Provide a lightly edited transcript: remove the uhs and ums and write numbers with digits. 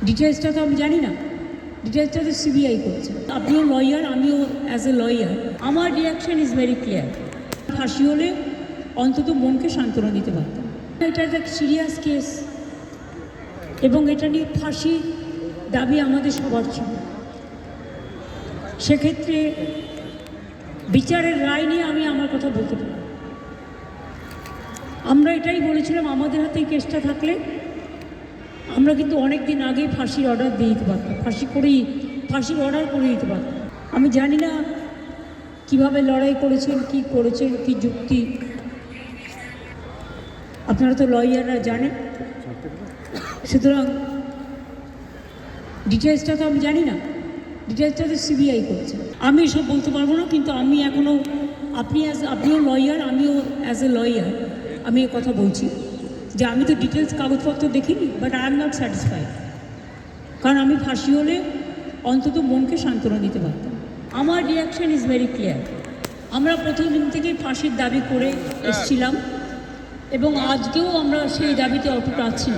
ডিটেলসটা তো আমি জানি না, ডিটেলসটা তো সিবিআই করছে। আপনিও লয়ার, আমিও অ্যাজ এ লয়ার, আমার রিয়াকশান ইজ ভেরি ক্লিয়ার। ফাঁসি হলে অন্তত মনকে সান্ত্বনা দিতে পারতাম। এটা একটা সিরিয়াস কেস এবং এটা নিয়ে ফাঁসির দাবি আমাদের সবার ছিল। সেক্ষেত্রে বিচারের রায় নিয়ে আমি আমার কথা বলতে পারি। আমরা এটাই বলেছিলাম, আমাদের হাতে এই কেসটা থাকলে আমরা কিন্তু অনেক দিন আগেই ফাঁসির অর্ডার দিয়ে দিতে পারতাম, ফাঁসির অর্ডার করে দিতে পারতাম। আমি জানি না কিভাবে লড়াই করেছেন, কি করেছেন, কি যুক্তি, আপনারা তো লয়াররা জানেন। সুতরাং ডিটেলসটা তো আমি জানি না, ডিটেলসটা তো সিবিআই করছে। আমি এসব বলতে পারবো না, কিন্তু আমি এখনও আপনিও লয়ার, আমিও অ্যাজ এ লয়ার আমি এ কথা বলছি যে আমি তো ডিটেলস কাগজপত্র দেখিনি, but I am not satisfied. কারণ আমি ফাঁসি হলে অন্তত মনকে সান্ত্বনা দিতে পারতাম। আমার রিয়াকশান ইজ ভেরি ক্লিয়ার। আমরা প্রথম দিন থেকেই ফাঁসির দাবি করে এসেছিলাম এবং আজকেও আমরা সেই দাবিতে অটুট আছি।